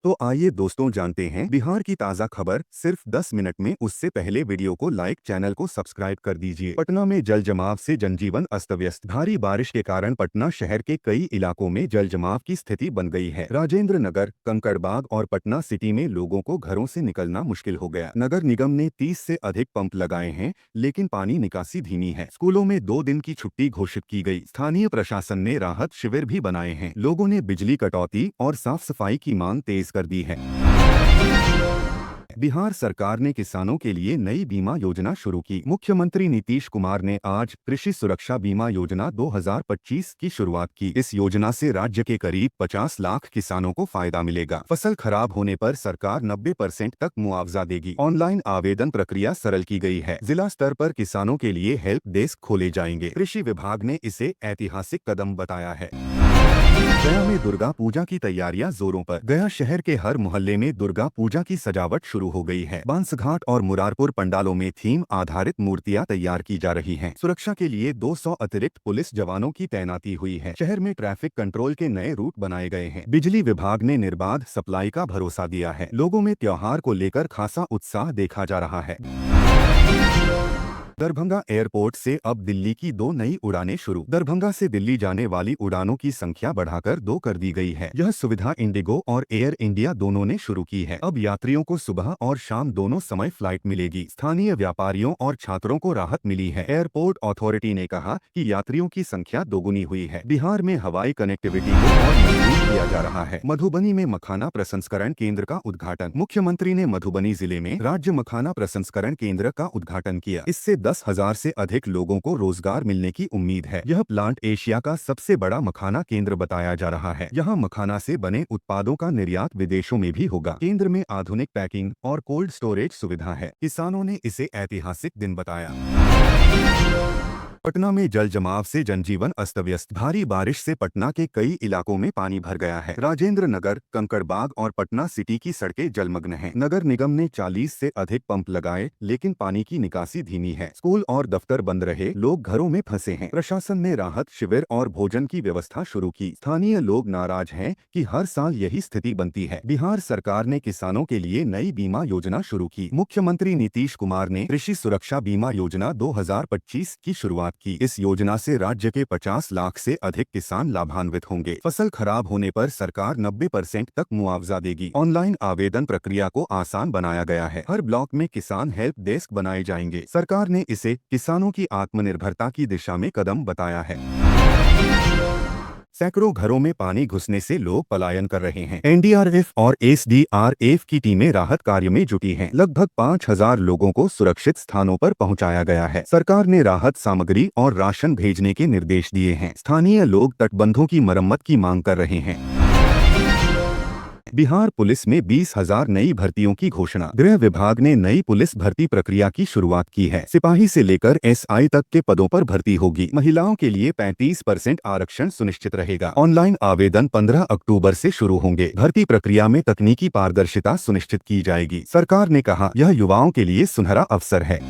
तो आइए दोस्तों जानते हैं बिहार की ताज़ा खबर सिर्फ 10 मिनट में। उससे पहले वीडियो को लाइक, चैनल को सब्सक्राइब कर दीजिए। पटना में जल जमाव से जनजीवन अस्त व्यस्त। भारी बारिश के कारण पटना शहर के कई इलाकों में जल जमाव की स्थिति बन गई है। राजेंद्र नगर, कंकड़बाग और पटना सिटी में लोगों को घरों से निकलना मुश्किल हो गया। नगर निगम ने 30 से अधिक पंप लगाए हैं, लेकिन पानी निकासी धीमी है। स्कूलों में 2 दिन की छुट्टी घोषित की गई। स्थानीय प्रशासन ने राहत शिविर भी बनाए हैं। लोगों ने बिजली कटौती और साफ सफाई की मांग तेज कर दी है। बिहार सरकार ने किसानों के लिए नई बीमा योजना शुरू की। मुख्यमंत्री नीतीश कुमार ने आज कृषि सुरक्षा बीमा योजना 2025 की शुरुआत की। इस योजना से राज्य के करीब 50 लाख किसानों को फायदा मिलेगा। फसल खराब होने पर सरकार 90% तक मुआवजा देगी। ऑनलाइन आवेदन प्रक्रिया सरल की गई है। जिला स्तर पर किसानों के लिए हेल्प डेस्क खोले जाएंगे। कृषि विभाग ने इसे ऐतिहासिक कदम बताया है। गया में दुर्गा पूजा की तैयारियां जोरों पर। गया शहर के हर मोहल्ले में दुर्गा पूजा की सजावट शुरू हो गई है। बांसघाट और मुरारपुर पंडालों में थीम आधारित मूर्तियां तैयार की जा रही हैं। सुरक्षा के लिए 200 अतिरिक्त पुलिस जवानों की तैनाती हुई है। शहर में ट्रैफिक कंट्रोल के नए रूट बनाए गए हैं। बिजली विभाग ने निर्बाध सप्लाई का भरोसा दिया है। लोगों में त्योहार को लेकर खासा उत्साह देखा जा रहा है। दरभंगा एयरपोर्ट से अब दिल्ली की 2 नई उड़ानें शुरू। दरभंगा से दिल्ली जाने वाली उड़ानों की संख्या बढ़ाकर 2 कर दी गई है। यह सुविधा इंडिगो और एयर इंडिया दोनों ने शुरू की है। अब यात्रियों को सुबह और शाम दोनों समय फ्लाइट मिलेगी। स्थानीय व्यापारियों और छात्रों को राहत मिली है। एयरपोर्ट अथॉरिटी ने कहा कि यात्रियों की संख्या दोगुनी हुई है। बिहार में हवाई कनेक्टिविटी को और मजबूत किया जा रहा है। मधुबनी में मखाना प्रसंस्करण केंद्र का उद्घाटन। मुख्यमंत्री ने मधुबनी जिले में राज्य मखाना प्रसंस्करण केंद्र का उद्घाटन किया। इससे 10,000 से अधिक लोगों को रोजगार मिलने की उम्मीद है। यह प्लांट एशिया का सबसे बड़ा मखाना केंद्र बताया जा रहा है। यहाँ मखाना से बने उत्पादों का निर्यात विदेशों में भी होगा। केंद्र में आधुनिक पैकिंग और कोल्ड स्टोरेज सुविधा है। किसानों ने इसे ऐतिहासिक दिन बताया। पटना में जल जमाव से जनजीवन अस्त व्यस्त। भारी बारिश से पटना के कई इलाकों में पानी भर गया है। राजेंद्र नगर, कंकड़बाग और पटना सिटी की सड़कें जलमग्न हैं। नगर निगम ने 40 से अधिक पंप लगाए, लेकिन पानी की निकासी धीमी है। स्कूल और दफ्तर बंद रहे, लोग घरों में फंसे हैं। प्रशासन ने राहत शिविर और भोजन की व्यवस्था शुरू की। स्थानीय लोग नाराज हैं कि हर साल यही स्थिति बनती है। बिहार सरकार ने किसानों के लिए नई बीमा योजना शुरू की। मुख्यमंत्री नीतीश कुमार ने कृषि सुरक्षा बीमा योजना 2025 की शुरुआत की। इस योजना से राज्य के 50 लाख से अधिक किसान लाभान्वित होंगे। फसल खराब होने पर सरकार 90% तक मुआवजा देगी। ऑनलाइन आवेदन प्रक्रिया को आसान बनाया गया है। हर ब्लॉक में किसान हेल्प डेस्क बनाए जाएंगे। सरकार ने इसे किसानों की आत्मनिर्भरता की दिशा में कदम बताया है। सैकड़ों घरों में पानी घुसने से लोग पलायन कर रहे हैं। एनडीआरएफ और एसडीआरएफ की टीमें राहत कार्य में जुटी हैं। लगभग 5,000 लोगों को सुरक्षित स्थानों पर पहुंचाया गया है। सरकार ने राहत सामग्री और राशन भेजने के निर्देश दिए हैं। स्थानीय लोग तटबंधों की मरम्मत की मांग कर रहे हैं। बिहार पुलिस में 20,000 नई भर्तियों की घोषणा। गृह विभाग ने नई पुलिस भर्ती प्रक्रिया की शुरुआत की है। सिपाही से लेकर एसआई तक के पदों पर भर्ती होगी। महिलाओं के लिए 35% आरक्षण सुनिश्चित रहेगा। ऑनलाइन आवेदन 15 अक्टूबर से शुरू होंगे। भर्ती प्रक्रिया में तकनीकी पारदर्शिता सुनिश्चित की जाएगी। सरकार ने कहा, यह युवाओं के लिए सुनहरा अवसर है।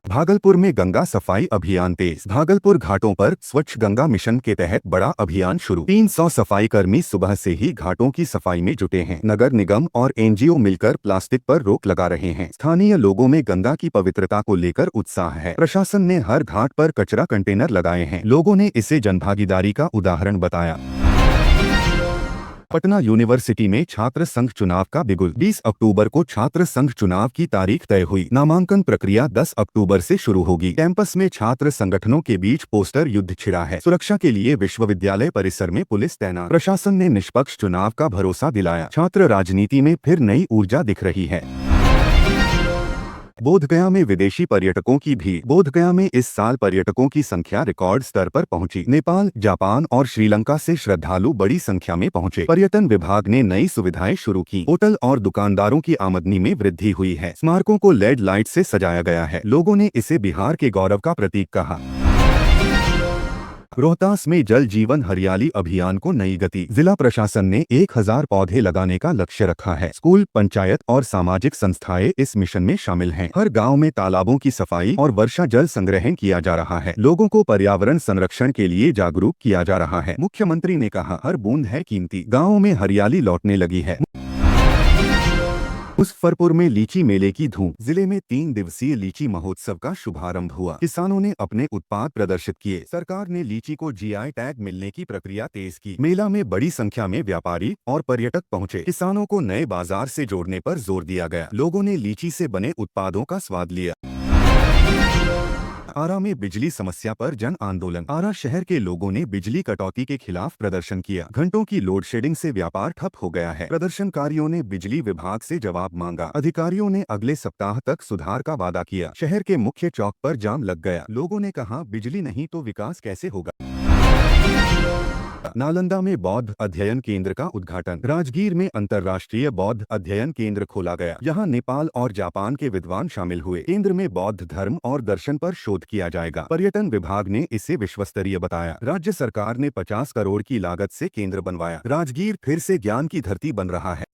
भागलपुर में गंगा सफाई अभियान तेज। भागलपुर घाटों पर स्वच्छ गंगा मिशन के तहत बड़ा अभियान शुरू। 300 सफाई कर्मी सुबह से ही घाटों की सफाई में जुटे हैं। नगर निगम और एनजीओ मिलकर प्लास्टिक पर रोक लगा रहे हैं। स्थानीय लोगों में गंगा की पवित्रता को लेकर उत्साह है। प्रशासन ने हर घाट पर कचरा कंटेनर लगाए हैं। लोगों ने इसे जनभागीदारी का उदाहरण बताया। पटना यूनिवर्सिटी में छात्र संघ चुनाव का बिगुल। 20 अक्टूबर को छात्र संघ चुनाव की तारीख तय हुई। नामांकन प्रक्रिया 10 अक्टूबर से शुरू होगी। कैंपस में छात्र संगठनों के बीच पोस्टर युद्ध छिड़ा है। सुरक्षा के लिए विश्वविद्यालय परिसर में पुलिस तैनात। प्रशासन ने निष्पक्ष चुनाव का भरोसा दिलाया। छात्र राजनीति में फिर नई ऊर्जा दिख रही है। बोधगया में विदेशी पर्यटकों की भीड़। बोधगया में इस साल पर्यटकों की संख्या रिकॉर्ड स्तर पर पहुंची। नेपाल, जापान और श्रीलंका से श्रद्धालु बड़ी संख्या में पहुंचे। पर्यटन विभाग ने नई सुविधाएं शुरू की। होटल और दुकानदारों की आमदनी में वृद्धि हुई है। स्मारकों को लेड लाइट से सजाया गया है। लोगों ने इसे बिहार के गौरव का प्रतीक कहा। रोहतास में जल जीवन हरियाली अभियान को नई गति। जिला प्रशासन ने 1000 पौधे लगाने का लक्ष्य रखा है। स्कूल, पंचायत और सामाजिक संस्थाएं इस मिशन में शामिल हैं। हर गांव में तालाबों की सफाई और वर्षा जल संग्रहण किया जा रहा है। लोगों को पर्यावरण संरक्षण के लिए जागरूक किया जा रहा है। मुख्यमंत्री ने कहा, हर बूंद है कीमती। गाँवों में हरियाली लौटने लगी है। मुजफ्फरपुर में लीची मेले की धूम। जिले में 3 दिवसीय लीची महोत्सव का शुभारंभ हुआ। किसानों ने अपने उत्पाद प्रदर्शित किए। सरकार ने लीची को जीआई टैग मिलने की प्रक्रिया तेज की। मेला में बड़ी संख्या में व्यापारी और पर्यटक पहुंचे। किसानों को नए बाजार से जोड़ने पर जोर दिया गया। लोगों ने लीची से बने उत्पादों का स्वाद लिया। आरा में बिजली समस्या पर जन आंदोलन। आरा शहर के लोगों ने बिजली कटौती के खिलाफ प्रदर्शन किया। घंटों की लोड शेडिंग से व्यापार ठप हो गया है। प्रदर्शनकारियों ने बिजली विभाग से जवाब मांगा। अधिकारियों ने अगले सप्ताह तक सुधार का वादा किया। शहर के मुख्य चौक पर जाम लग गया। लोगों ने कहा, बिजली नहीं तो विकास कैसे होगा। नालंदा में बौद्ध अध्ययन केंद्र का उद्घाटन। राजगीर में अंतर्राष्ट्रीय बौद्ध अध्ययन केंद्र खोला गया। यहां नेपाल और जापान के विद्वान शामिल हुए। केंद्र में बौद्ध धर्म और दर्शन पर शोध किया जाएगा। पर्यटन विभाग ने इसे विश्वस्तरीय बताया। राज्य सरकार ने 50 करोड़ की लागत से केंद्र बनवाया। राजगीर फिर से ज्ञान की धरती बन रहा है।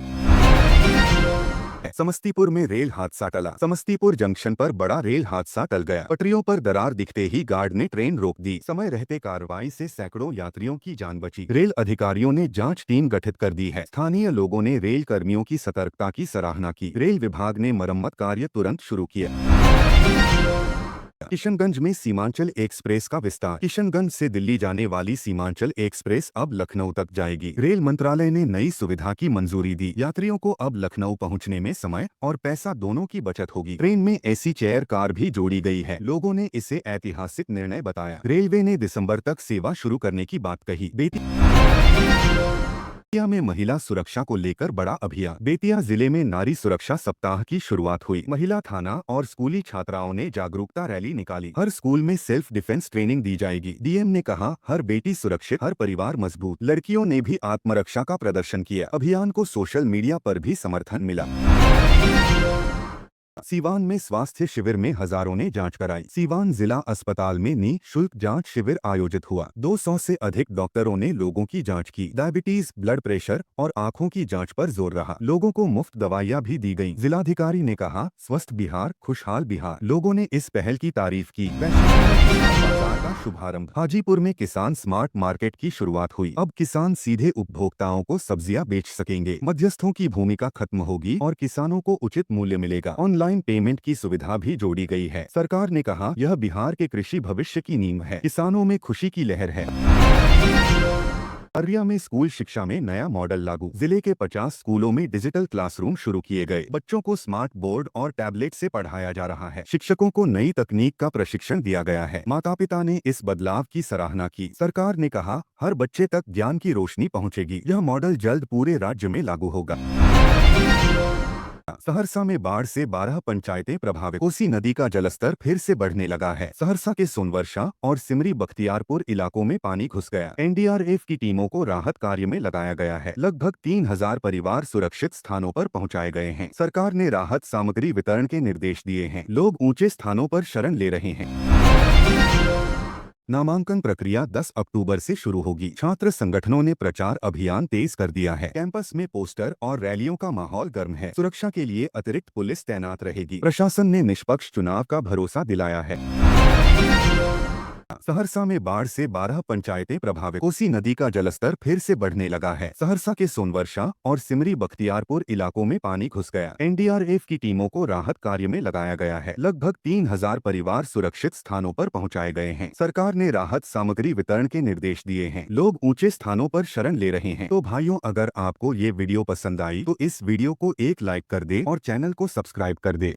समस्तीपुर में रेल हादसा टला। समस्तीपुर जंक्शन पर बड़ा रेल हादसा टल गया। पटरियों पर दरार दिखते ही गार्ड ने ट्रेन रोक दी। समय रहते कार्रवाई से सैकड़ों यात्रियों की जान बची। रेल अधिकारियों ने जांच टीम गठित कर दी है। स्थानीय लोगों ने रेल कर्मियों की सतर्कता की सराहना की। रेल विभाग ने मरम्मत कार्य तुरंत शुरू किया। किशनगंज में सीमांचल एक्सप्रेस का विस्तार। किशनगंज से दिल्ली जाने वाली सीमांचल एक्सप्रेस अब लखनऊ तक जाएगी। रेल मंत्रालय ने नई सुविधा की मंजूरी दी। यात्रियों को अब लखनऊ पहुंचने में समय और पैसा दोनों की बचत होगी। ट्रेन में एसी चेयर कार भी जोड़ी गई है। लोगों ने इसे ऐतिहासिक निर्णय बताया। रेलवे ने दिसंबर तक सेवा शुरू करने की बात कही। बेतिया में महिला सुरक्षा को लेकर बड़ा अभियान। बेतिया जिले में नारी सुरक्षा सप्ताह की शुरुआत हुई। महिला थाना और स्कूली छात्राओं ने जागरूकता रैली निकाली। हर स्कूल में सेल्फ डिफेंस ट्रेनिंग दी जाएगी। डीएम ने कहा, हर बेटी सुरक्षित, हर परिवार मजबूत। लड़कियों ने भी आत्मरक्षा का प्रदर्शन किया। अभियान को सोशल मीडिया पर भी समर्थन मिला। सीवान में स्वास्थ्य शिविर में हजारों ने जांच कराई। सीवान जिला अस्पताल में निःशुल्क जांच शिविर आयोजित हुआ। 200 से अधिक डॉक्टरों ने लोगों की जांच की। डायबिटीज, ब्लड प्रेशर और आंखों की जांच पर जोर रहा। लोगों को मुफ्त दवाइयां भी दी गईं। जिलाधिकारी ने कहा, स्वस्थ बिहार, खुशहाल बिहार। लोगों ने इस पहल की तारीफ की। बाजार का शुभारंभ। हाजीपुर में किसान स्मार्ट मार्केट की शुरुआत हुई। अब किसान सीधे उपभोक्ताओं को सब्जियां बेच सकेंगे। मध्यस्थों की भूमिका खत्म होगी और किसानों को उचित मूल्य मिलेगा। ऑनलाइन पेमेंट की सुविधा भी जोड़ी गई है। सरकार ने कहा, यह बिहार के कृषि भविष्य की नींव है। किसानों में खुशी की लहर है। अररिया में स्कूल शिक्षा में नया मॉडल लागू। जिले के 50 स्कूलों में डिजिटल क्लासरूम शुरू किए गए। बच्चों को स्मार्ट बोर्ड और टैबलेट से पढ़ाया जा रहा है। शिक्षकों को नई तकनीक का प्रशिक्षण दिया गया है। माता पिता ने इस बदलाव की सराहना की। सरकार ने कहा, हर बच्चे तक ज्ञान की रोशनी पहुंचेगी। यह मॉडल जल्द पूरे राज्य में लागू होगा। सहरसा में बाढ़ से 12 पंचायतें प्रभावित। कोसी नदी का जलस्तर फिर से बढ़ने लगा है। सहरसा के सोनवर्षा और सिमरी बख्तियारपुर इलाकों में पानी घुस गया। एनडीआरएफ की टीमों को राहत कार्य में लगाया गया है। लगभग 3000 परिवार सुरक्षित स्थानों पर पहुंचाए गए हैं। सरकार ने राहत सामग्री वितरण के निर्देश दिए हैं। लोग ऊंचे स्थानों पर शरण ले रहे हैं। नामांकन प्रक्रिया 10 अक्टूबर से शुरू होगी। छात्र संगठनों ने प्रचार अभियान तेज कर दिया है। कैंपस में पोस्टर और रैलियों का माहौल गर्म है। सुरक्षा के लिए अतिरिक्त पुलिस तैनात रहेगी। प्रशासन ने निष्पक्ष चुनाव का भरोसा दिलाया है। सहरसा में बाढ़ से 12 पंचायतें प्रभावित। कोसी नदी का जलस्तर फिर से बढ़ने लगा है। सहरसा के सोनवर्षा और सिमरी बख्तियारपुर इलाकों में पानी घुस गया। एनडीआरएफ की टीमों को राहत कार्य में लगाया गया है। लगभग 3000 परिवार सुरक्षित स्थानों पर पहुंचाए गए हैं। सरकार ने राहत सामग्री वितरण के निर्देश दिए हैं। लोग ऊंचे स्थानों पर शरण ले रहे हैं। तो भाइयों, अगर आपको ये वीडियो पसंद आई तो इस वीडियो को एक लाइक कर दे और चैनल को सब्सक्राइब कर दे।